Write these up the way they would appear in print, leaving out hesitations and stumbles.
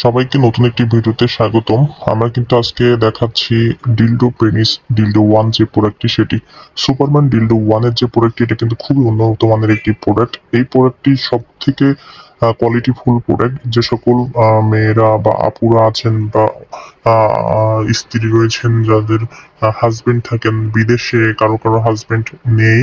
সবাইকে নতুন একটি ভিডিওতে স্বাগতম। আমরা কিন্তু আজকে দেখাচ্ছি ডিলডো পেনিস ডিলডো ওয়ান যে প্রোডাক্টটি, সেটি সুপারম্যান ডিলডো ওয়ানের যে প্রোডাক্টটি, এটা কিন্তু খুবই উন্নত মানের একটি প্রোডাক্ট। এই প্রোডাক্টটি সব থেকে কোয়ালিটি ফুল প্রোডাক্ট। যে সকল মেয়েরা বা আপুরা আছেন বা স্ত্রী রয়েছেন, যাদের হাজবেন্ড থাকেন বিদেশে, কারো কারো হাজবেন্ড নেই,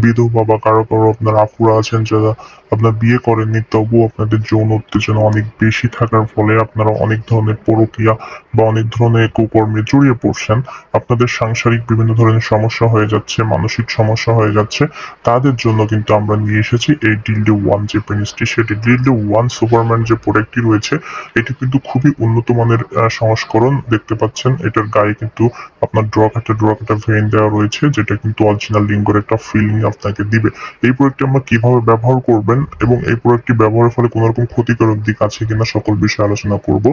বিধবা, বা কারো কারো আপনার আপুরা আছেন যারা আপনার বিয়ে করেননি, তবুও আপনাদের যৌন উত্তেজনা অনেক বেশি থাকার ফলে আপনারা অনেক ধরনের পরকীয়া বা অনেক ধরনের কুকর্মে জড়িয়ে পড়ছেন, আপনাদের সাংসারিক বিভিন্ন ধরনের সমস্যা হয়ে যাচ্ছে, মানসিক সমস্যা হয়ে যাচ্ছে, তাদের জন্য কিন্তু আমরা নিয়ে এসেছি এই ডিলডো ওয়ান যে পেনিসটি, সেটি ডিলডো ওয়ান সুপারম্যান যে প্রোডাক্টটি রয়েছে, এটি কিন্তু খুবই উন্নত মানের সংস্করণ। দেখতে পাচ্ছেন এটার গায়ে কিন্তু আপনার ড্র কাটা ভেইন দেওয়া রয়েছে, যেটা কিন্তু অরিজিনাল লিঙ্গের একটা ফিলিং আপনাকে দিবে। এই প্রোডাক্টটি আমরা কিভাবে ব্যবহার করবেন এবং এই প্রোডাক্টটি ব্যবহারের ফলে কোনো রকম ক্ষতিকারক দিক আছে কিনা, সকল বিষয়ে আলোচনা করব।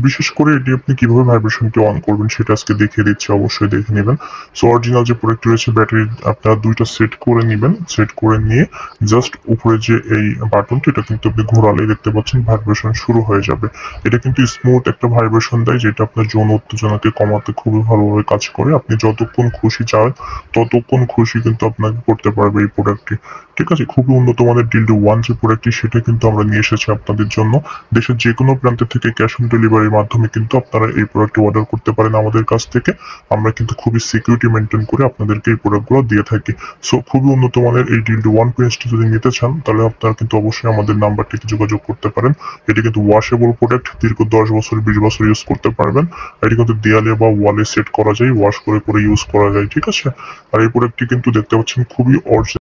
বিশেষ করে এটি আপনি কিভাবে ভাইব্রেশনটি অন করবেন সেটা আজকে দেখিয়ে দিচ্ছি, অবশ্যই দেখে নেবেন। সো অরিজিনাল যে প্রোডাক্টটি রয়েছে, ব্যাটারি আপনারা দুইটা সেট করে নেবেন। সেট করে নিয়ে জাস্ট উপরে যে এই বাটনটি, এটা কিন্তু আপনি ঘোরালেই দেখতে পাচ্ছেন ভাইব্রেশন শুরু হয়ে যাবে। এটা কিন্তু স্মুথ একটা ভাইব্রেশন দেয়, যেটা আপনার যৌন উত্তেজনাকে কমাতে খুবই ভালোভাবে কাজ করে। আপনি যতক্ষণ খুশি চান ততক্ষণ খুশি কিন্তু আপনাকে করতে পারবে এই প্রোডাক্টটি। ঠিক আছে, খুবই উন্নত মানের ডিলডো ওয়ান যে প্রোডাক্টটি, সেটা কিন্তু আমরা নিয়ে এসেছি আপনাদের জন্য। দেশের যে কোনো প্রান্ত থেকে ক্যাশ অন ডেলিভারির মাধ্যমে কিন্তু আপনারা এই প্রোডাক্টটি অর্ডার করতে পারেন আমাদের কাছ থেকে। আমরা কিন্তু খুবই সিকিউরিটি মেনটেন করে আপনাদেরকে এই প্রোডাক্টগুলো দিয়ে থাকি। সো খুবই উন্নত মানের এই ডিলডো ওয়ান পেজটি যদি নিতে চান, তাহলে আপনারা কিন্তু অবশ্যই আমাদের নাম্বারটিতে যোগাযোগ করতে পারেন। এটি কিন্তু ওয়াশেবল প্রোডাক্ট, দীর্ঘ 10 বছর 20 বছর ইউজ করতে পারবেন। এটি কিন্তু দেয়ালে বা ওয়ালে সেট করা যায়, ওয়াশ করে করে ইউজ করা যায়। ঠিক আছে, আর এই প্রোডাক্টটি কিন্তু দেখতে পাচ্ছেন খুবই অরিজিনাল।